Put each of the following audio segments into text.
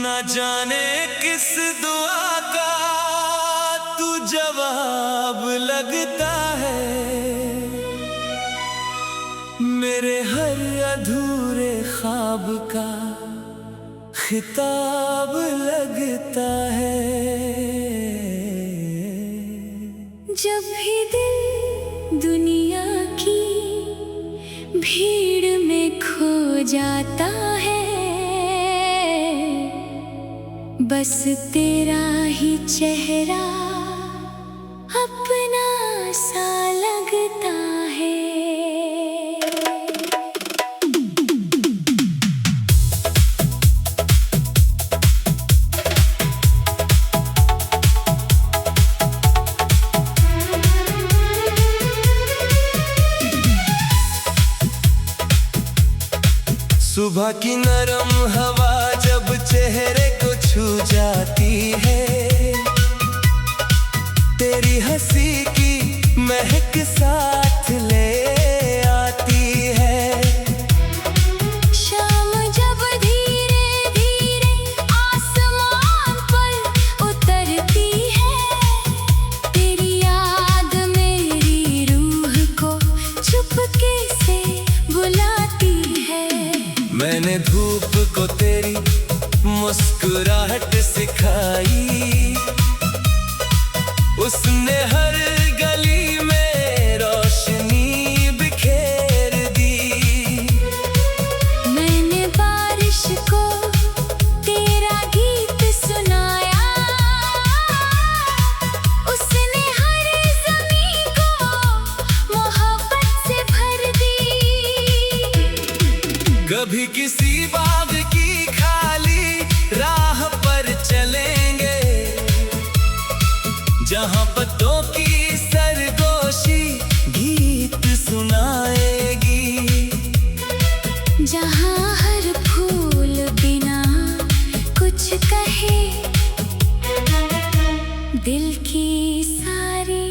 न जाने किस दुआ का तू जवाब लगता है, मेरे हर अधूरे ख्वाब का खिताब लगता है। जब भी दिल दुनिया की भीड़ में खो जाता है, बस तेरा ही चेहरा अपना सा लगता है। सुबह की नरम हवा जब चेहरे को छू जाती है, तेरी हंसी की महक साथ ले आती है। शाम जब धीरे धीरे आसमान पर उतरती है, तेरी याद मेरी रूह को चुपके से बुलाती है। मैंने धूप को तेरी मुस्कुराहट सिखाई, उसने हर गली में रोशनी बिखेर दी। मैंने बारिश को तेरा गीत सुनाया, उसने हर ज़मीं को मोहब्बत से भर दी। कभी किसी बाग की खाली राह पर चलेंगे, जहाँ पत्तों की सरगोशी गीत सुनाएगी, जहाँ हर फूल बिना कुछ कहे दिल की सारी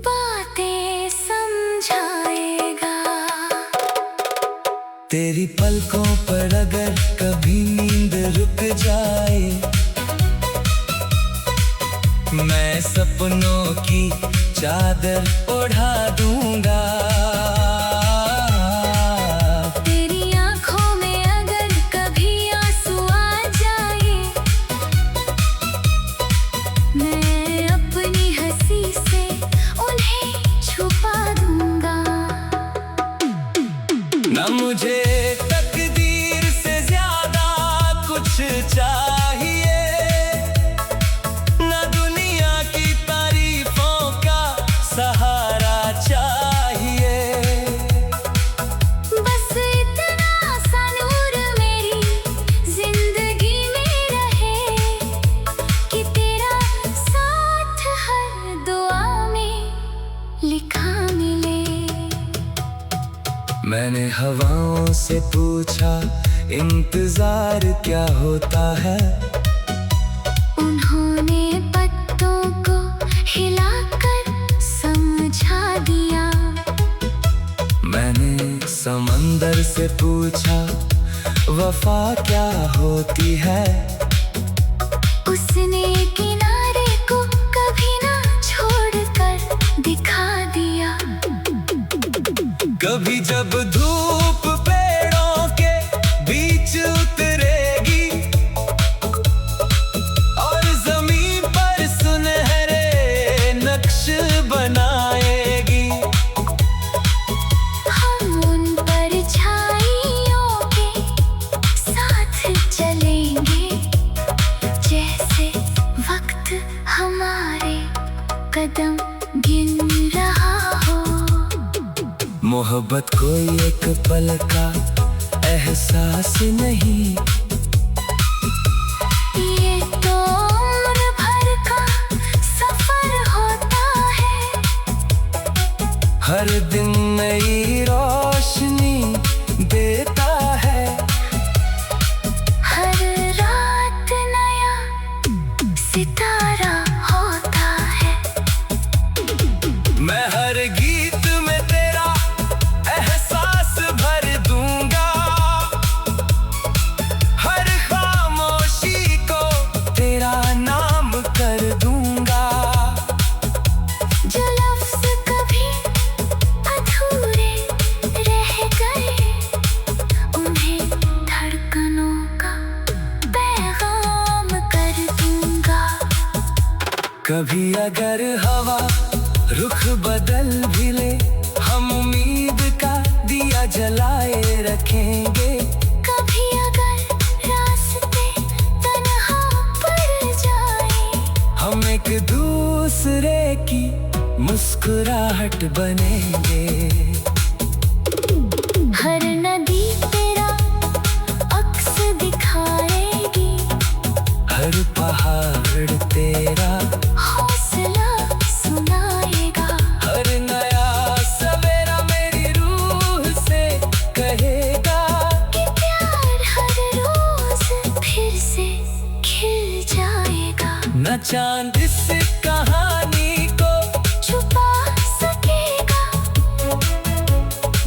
बातें समझाएगा। तेरी पलकों पर अगर कभी नींद रुक जाए, मैं सपनों की चादर ओढ़ा दूंगा। तेरी आंखों में अगर कभी आंसू आ जाए, मैं अपनी हंसी से उन्हें छुपा दूंगा। ना मुझे तकदीर से ज्यादा कुछ चाहिए, ना दुनिया की तारीफों का सहारा चाहिए। बस इतना सा नूर मेरी जिंदगी में रहे, कि तेरा साथ हर दुआ में लिखा मिले। मैंने हवाओं से पूछा इंतजार क्या होता है, उन्होंने पत्तों को हिलाकर समझा दिया। मैंने समंदर से पूछा वफा क्या होती है, उसने किनारे को कभी ना छोड़कर दिखा दिया। कभी जब धूप पेड़ों के बीच उतरेगी और जमीन पर सुनहरे नक्श बनाएगी, हम उन परछाइयों के साथ चलेंगे, जैसे वक्त हमारे कदम गिन रहा हो। मोहब्बत कोई एक पल का एहसास नहीं, ये तो उम्र भर का सफर होता है। हर दिन नई रोशनी देता है, हर रात नया सितारा होता है। मैं हर गीत में तेरा एहसास भर दूंगा, हर खामोशी अगर हवा रुख बदल भी ले, हम उम्मीद का दिया जलाए रखेंगे। कभी अगर रास्ते तन्हा पड़ जाए, हम एक दूसरे की मुस्कुराहट बनेंगे। हर नदी तेरा अक्स दिखाएगी, हर पहाड़ तेरा हौसला सुनाएगा। हर नया सवेरा मेरी रूह से कहेगा कि प्यार हर रोज फिर से खिल जाएगा। न चांद इस कहानी को छुपा सकेगा,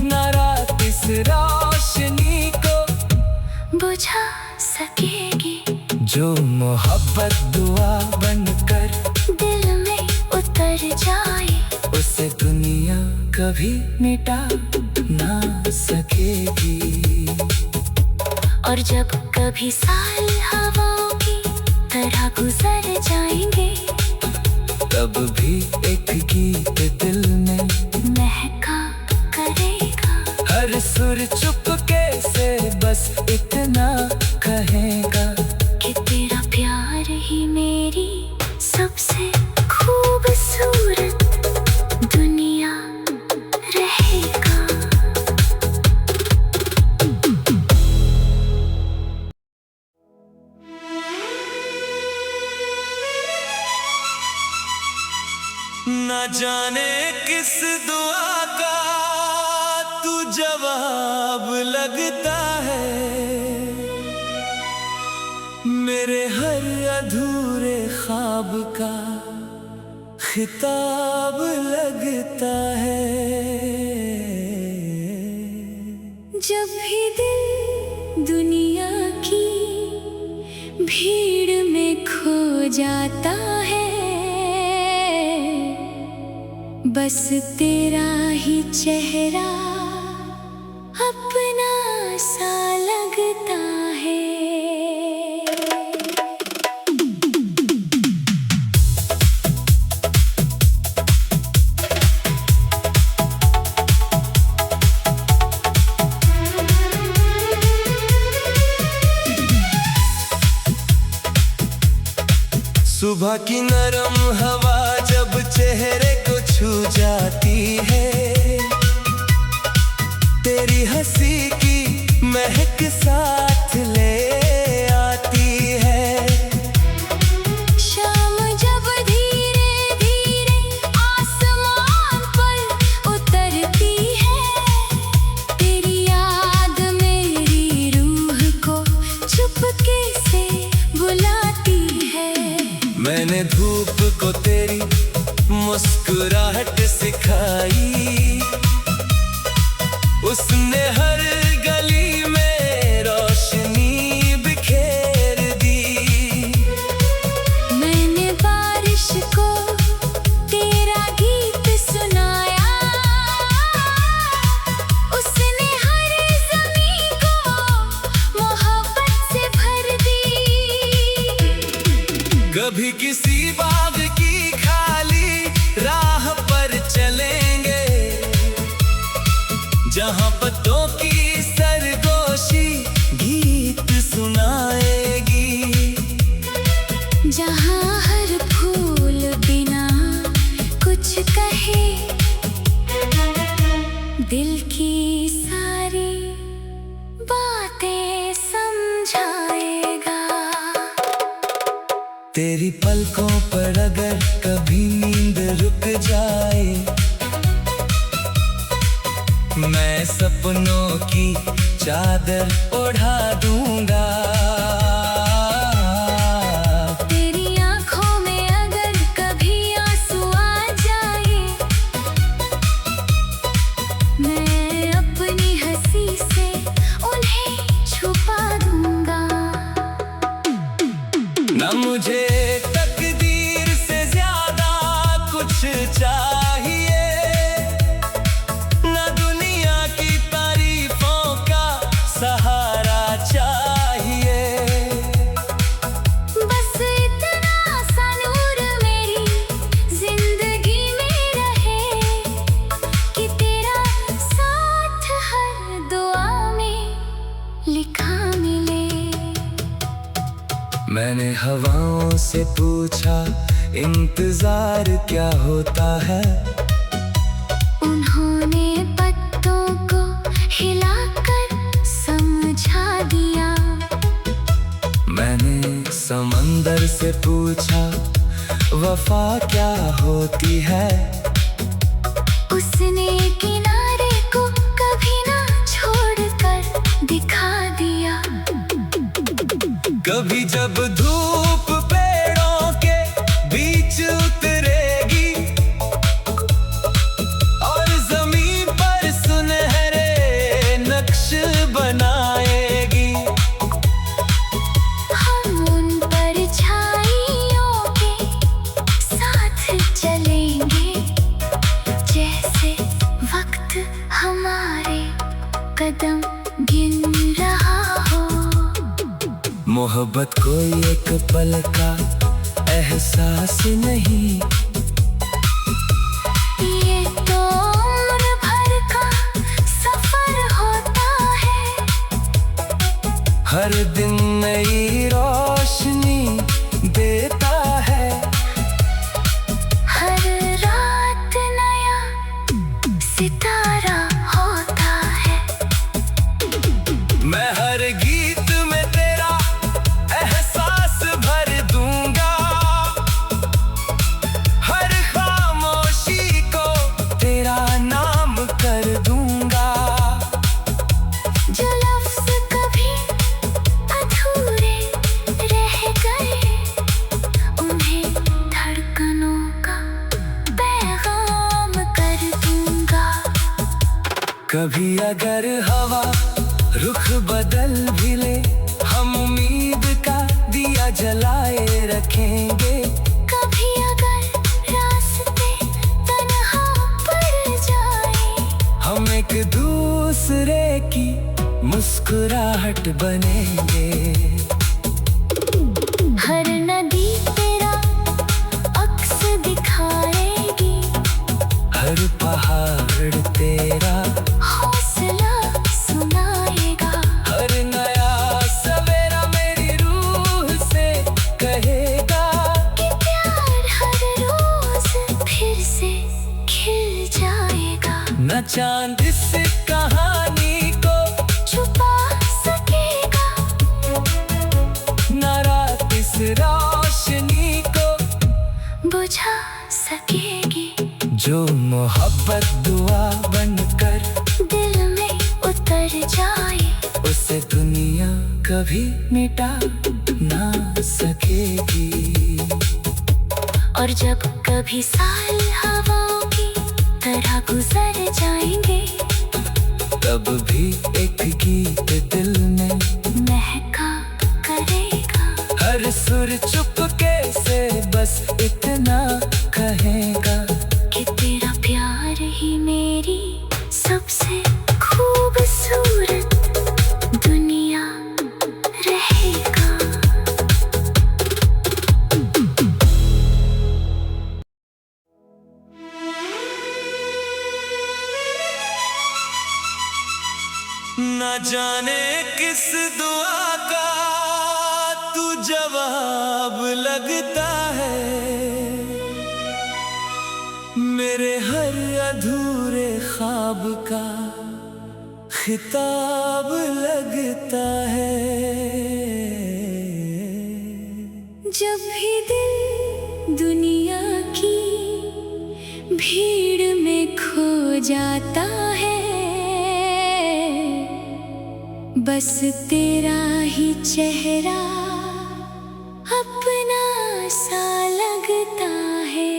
न रात इस रोशनी को बुझा सकेगी। जो मोहब्बत दुआ बनकर दिल में उतर जाए, उसे दुनिया कभी मिटा ना सकेगी। और जब कभी साल हवाओं की तरह गुजर जाएंगे, तब भी एक गीत दिल में महका करेगा। हर सुर चुपके से बस इतना कहेगा कि तेरा प्यार ही मेरी सबसे खूबसूरत दुनिया रहेगा। न जाने किस दुआ का तू जवाब लगता है, मेरे हर अधूरे ख्वाब का खिताब लगता है। जब भी दिल दुनिया की भीड़ में खो जाता है, बस तेरा ही चेहरा अपना सा लगता है। सुबह की नरम हवा जब चेहरे को छू जाती है, तेरी हंसी की महक साथ ले आती है। शाम जब धीरे धीरे आसमान पर उतरती है, तेरी याद मेरी रूह को चुपके से बुलाती है। मैंने धूप को तेरी मुस्कुराहट सिखाई, उसने हर गली में रोशनी बिखेर दी। मैंने बारिश को तेरा गीत सुनाया, उसने हर ज़मीं को मोहब्बत से भर दी। कभी किसी बाग की खाली राह पर चलेंगे, जहाँ पत्तों की सरगोशी गीत सुनाएगी। जहाँ हर फूल बिना कुछ कहे दिल की सारी बातें समझाएगा। तेरी पलकों पर अगर कभी नींद रुक जाए, मैं सपनों की चादर ओढ़ा दूंगा। तेरी आंखों में अगर कभी आंसू आ जाए, मैं अपनी हंसी से उन्हें छुपा दूंगा। न मुझे तकदीर से ज्यादा कुछ चाहिए, न दुनिया की तारीफों का सहारा चाहिए। मैंने हवाओं से पूछा इंतजार क्या होता है। उन्होंने पत्तों को हिलाकर समझा दिया। मैंने समंदर से पूछा वफा क्या होती है। उसने किनारे को कभी ना छोड़कर दिखा दिया। कभी जब धूप पेड़ों के बीच उतरेगी और जमीन पर सुनहरे नक्श बनाएगी, हम उन परछाइयों के साथ चलेंगे, जैसे वक्त हमारे कदम गिन रहा हो। मोहब्बत कोई एक पल का एहसास नहीं, ये तो उम्र भर का सफर होता है। हर दिन नई रोशनी देता है, हर रात नया सितारा होता है। मैं हर गीत में तेरा एहसास भर दूंगा, हर खामोशी को तेरा नाम कर दूंगा। जो लफ्ज़ कभी अधूरे रह गए, उन्हें धड़कनों का पैगाम कर दूंगा। कभी अगर हवा रुख बदल भी ले, हम उम्मीद का दिया जलाए रखेंगे। कभी अगर रास्ते तन्हा पड़ जाए, हम एक दूसरे की मुस्कुराहट बनेंगे। हर नदी तेरा अक्स दिखाएगी, हर पहाड़ तेरा हौसला सुनाएगा। हर नया सवेरा मेरी रूह से कहेगा कि प्यार हर रोज फिर से खिल जाएगा। न चांद इस कहानी को छुपा सकेगा, न रात इस रोशनी को बुझा सकेगी। जो मोहब्बत दुआ बनकर दिल में उतर जाए, उसे दुनिया कभी मिटा ना सकेगी। और जब कभी साल हवाओं की तरह गुजर जाएंगे, तब भी एक गीत दिल में महका करेगा। हर सुर चुपके से बस इतना कहेगा कि तेरा प्यार ही मेरी सबसे खूबसूरत दुनिया रहेगा। न जाने किस दुआ का तू जवाब लगता है, मेरे हर अधूरे ख्वाब का खिताब लगता है। जब भी दिल दुनिया की भीड़ में खो जाता है, बस तेरा ही चेहरा अपना सा लगता है।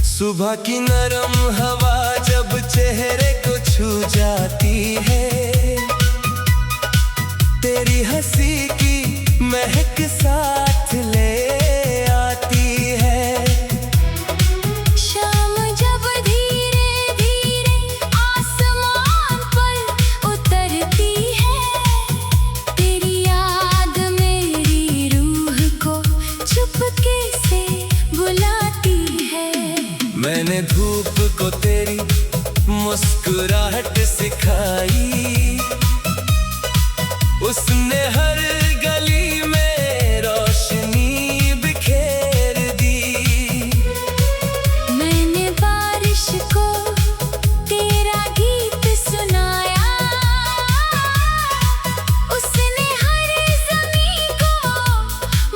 सुबह की नरम हवा जब चेहरे को छू जाती है, तेरी हंसी की महक साथ ले आती है। शाम जब धीरे धीरे आसमान पर उतरती है, तेरी सबको तेरी मुस्कुराहट सिखाई। उसने हर गली में रोशनी बिखेर दी। मैंने बारिश को तेरा गीत सुनाया, उसने हर ज़मीं को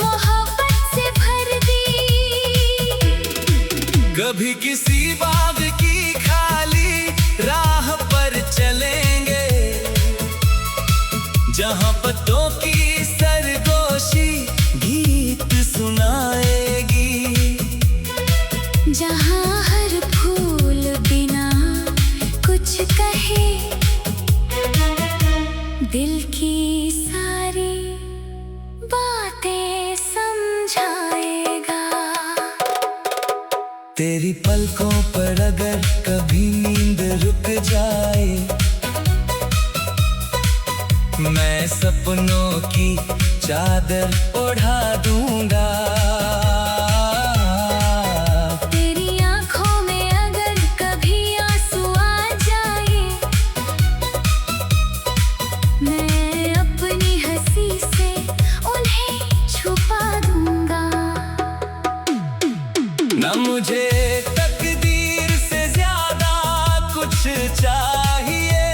मोहब्बत से भर दी। कभी किसी बाग की खाली राह पर चलेंगे, जहाँ पत्तों की सरगोशी गीत सुनाएगी। जहाँ हर फूल बिना कुछ कहे दिल की सारी बातें समझाएगा। तेरी पलकों पर अगर कभी नींद रुक जाए, मैं सपनों की चादर ओढ़ा दूंगा। तेरी आंखों में अगर कभी आंसू आ जाए, मैं अपनी हंसी से उन्हें छुपा दूंगा। ना मुझे तकदीर से ज्यादा कुछ चाहिए,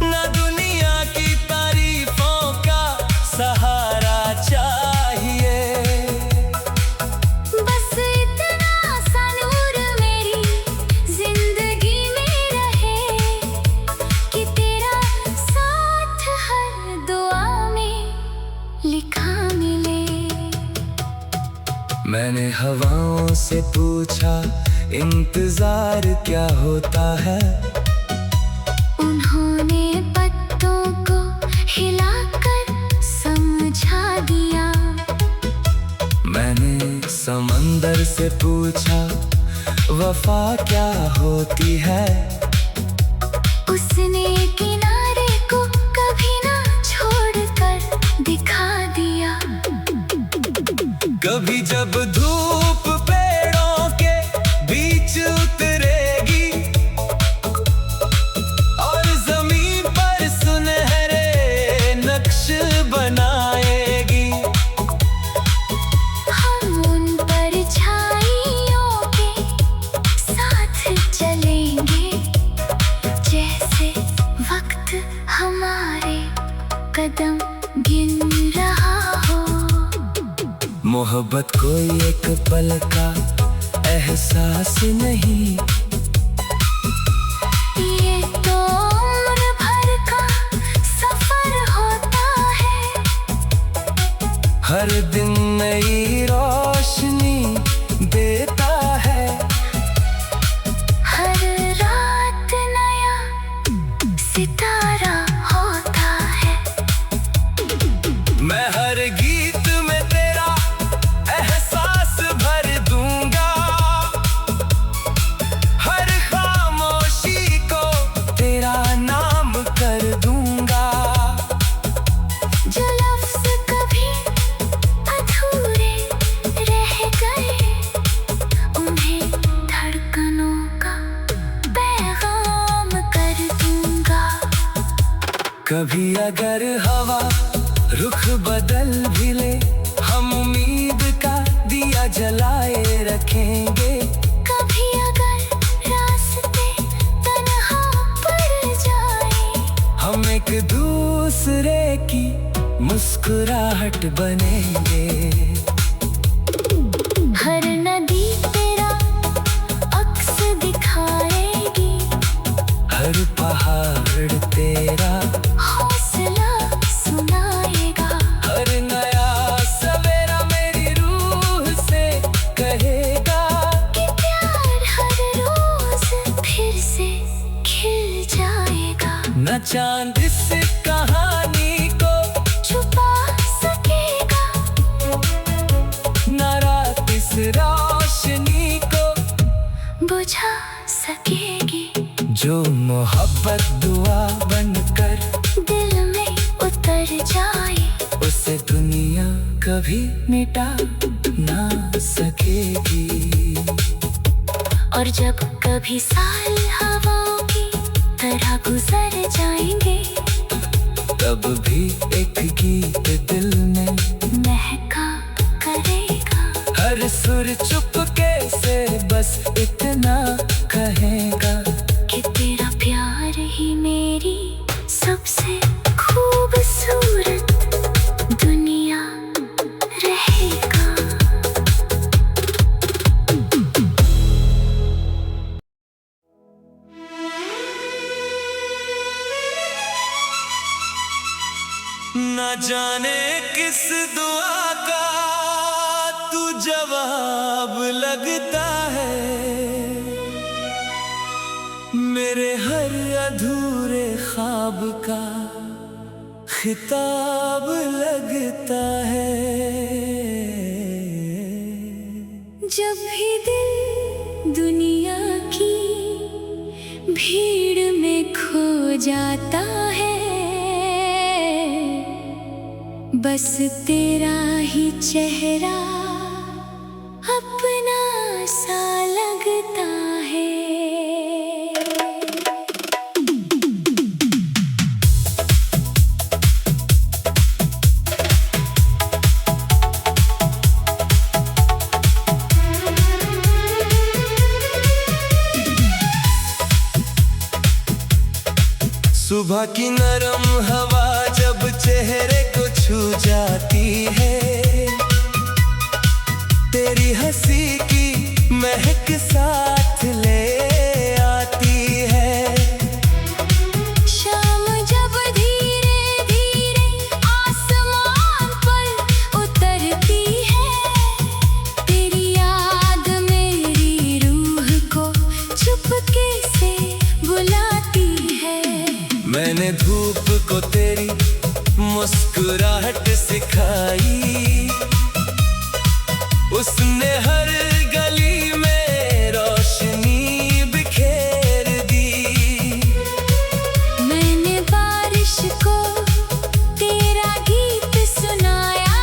ना दुनिया की तारीफों का सहारा चाहिए। बस इतना सा नूर मेरी जिंदगी में रहे कि तेरा साथ हर दुआ में लिखा मिले। मैंने हवाओं से पूछा इंतजार क्या होता है, उन्होंने पत्तों को हिलाकर समझा दिया। मैंने समंदर से पूछा वफा क्या होती है, उसने किनारे को कभी ना छोड़कर दिखा दिया। कभी जब धूप पेड़ों के बीच उतरेगी और जमीन पर सुनहरे नक्श बनाएगी, हम उन परछाइयों के साथ चलेंगे, जैसे वक्त हमारे कदम गिन रहा हो। मोहब्बत कोई एक पल का एहसास नहीं, ये तो उम्र भर का सफर होता है। हर दिन नई रोशनी देता है, हर रात नया सितारा होता है। मैं हर गीत में तेरा एहसास भर दूंगा, हर खामोशी को तेरा नाम कर दूंगा। जो लफ्ज़ कभी अधूरे रह गए, उन्हें धड़कनों का पैगाम कर दूंगा। कभी अगर हवा रुख बदल भी ले, हम उम्मीद का दिया जलाए रखेंगे। कभी अगर रास्ते तन्हा पड़ जाए, हम एक दूसरे की मुस्कुराहट बनेंगे। हर नदी तेरा अक्स दिखाएगी, हर पहाड़ तेरा हौसला सुनाएगा। हर नया सवेरा मेरी रूह से कहेगा कि प्यार हर रोज फिर से खिल जाएगा। न चांद इस कहानी को छुपा सकेगा, न रात इस रोशनी को बुझा सकेगी। जो मोहब्बत दुआ बनकर दिल में उतर जाए, उसे दुनिया कभी मिटा ना सकेगी। और जब कभी साल हवाओं की तरह गुजर जाएंगे, तब भी एक गीत दिल में महका करेगा। हर सुर चुपके से बस इतना कहेगा कि तेरा प्यार ही मेरी सबसे खूबसूरत दुनिया रहेगा। न जाने किस दुआ का तू जवाब लगता है, मेरे हर अधूरे ख्वाब का खिताब लगता है। जब भी दिल दुनिया की भीड़ में खो जाता है, बस तेरा ही चेहरा अपना सा लगता है। सुबह की नरम हवा जब चेहरे को छू जाती है, तेरी हंसी की महक साथ ले आती है। शाम जब धीरे धीरे आसमान पर उतरती है, तेरी याद मेरी रूह को चुपके से बुलाती है। मैंने धूप को तेरी मुस्कुराहट सिखाई, उसने हर गली में रोशनी बिखेर दी। मैंने बारिश को तेरा गीत सुनाया,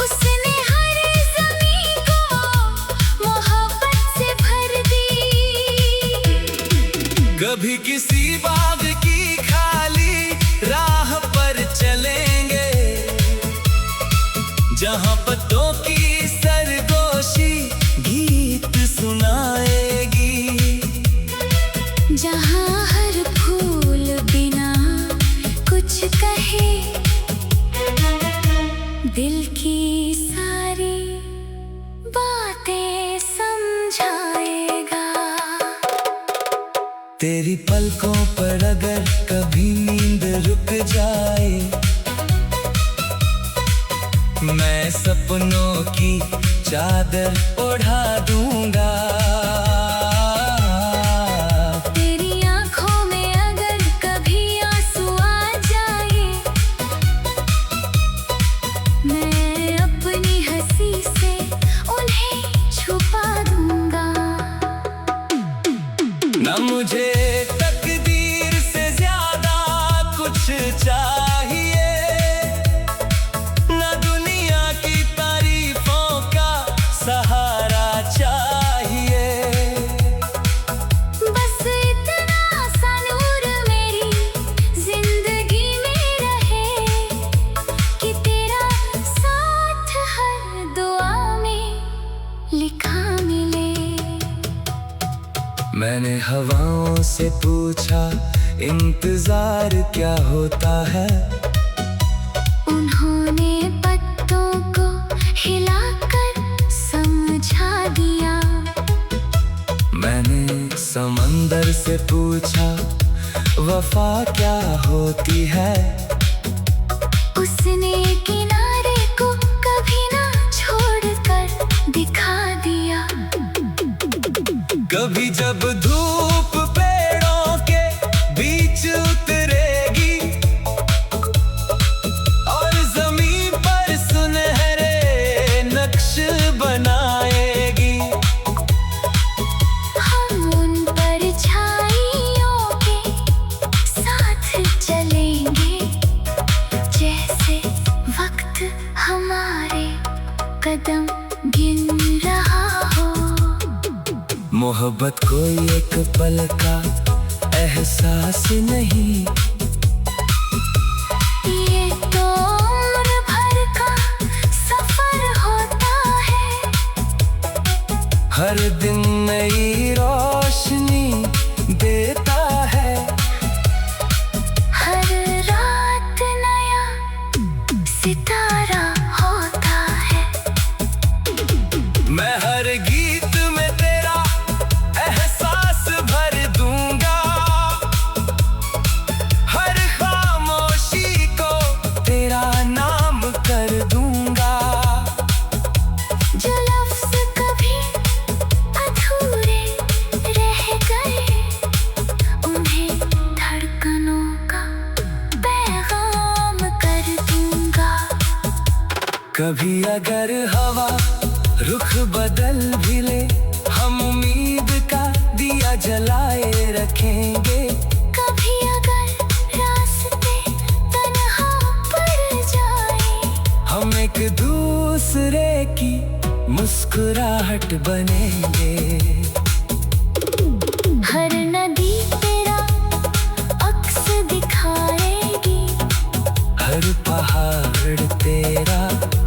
उसने हर ज़मीं को मोहब्बत से भर दी। कभी किसी बाग की खाली राह पर चलेंगे, जहाँ पत्तों की सरगोशी गीत सुनाएगी। जहाँ हर फूल बिना कुछ कहे दिल की सारी बातें समझाएगा। तेरी पलकों पर अगर कभी नींद रुक जाए, मैं सपनों की चादर ओढ़ा दूंगा। तेरी आंखों में अगर कभी आंसू आ जाए, मैं अपनी हंसी से उन्हें छुपा दूंगा। न मुझे तकदीर से ज्यादा कुछ चाहिए, न दुनिया की तारीफों का सहारा चाहिए। बस इतना सा नूर मेरी जिंदगी में रहे, कि तेरा साथ हर दुआ में लिखा मिले। मैंने हवाओं से पूछा इंतजार क्या होता है, उन्होंने पत्तों को हिलाकर समझा दिया। मैंने समंदर से पूछा वफा क्या होती है, उसने किनारे को कभी ना छोड़कर दिखा दिया। कभी जब धूप पेड़ों के बीच उतरेगी और जमीन पर सुनहरे नक्श बनाएगी, हम उन परछाइयों के साथ चलेंगे, जैसे वक्त हमारे कदम गिन रहा हो। मोहब्बत कोई एक पल का एहसास नहीं, ये तो उम्र भर का सफर होता है। हर दिन नई रोशनी देता है, हर रात नया सितारा होता है। मैं हर गीत में तेरा एहसास भर दूंगा, हर खामोशी को तेरा नाम कर दूंगा। जो लफ्ज़ कभी अधूरे रह गए, उन्हें धड़कनों का पैगाम कर दूंगा। कभी अगर हवा रुख बदल भी ले, हम उम्मीद का दिया जलाए रखेंगे। कभी अगर रास्ते तन्हा पड़ जाए, हम एक दूसरे की मुस्कुराहट बनेंगे। हर नदी तेरा अक्स दिखाएगी, हर पहाड़ तेरा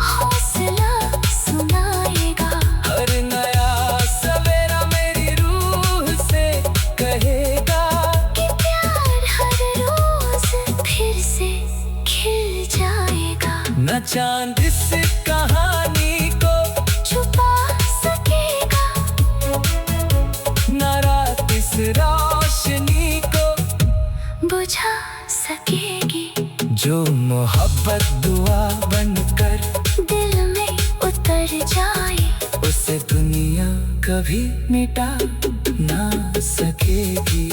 हौसला सुनाएगा। हर नया सवेरा मेरी रूह से कहेगा कि प्यार हर रोज फिर से खिल जाएगा। न चांद इस कहानी को छुपा सकेगा, न रात इस रोशनी को बुझा सकेगी। जो मोहब्बत दुआ बनकर दिल में उतर जाए, उसे दुनिया कभी मिटा ना सकेगी।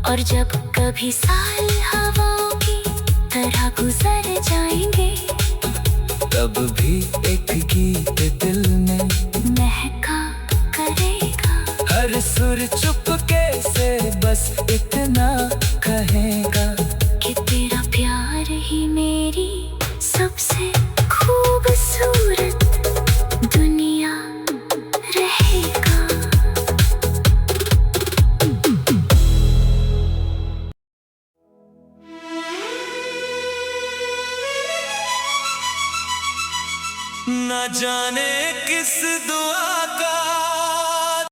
और जब कभी साल हवाओं की तरह गुजर जाएंगे, तब भी एक गीत दिल में महका करेगा। हर सुर चुपके से बस इतना कहेगा कि तेरा प्यार ही मेरी सबसे खूबसूरत दुनिया रहेगा। न जाने किस दुआ का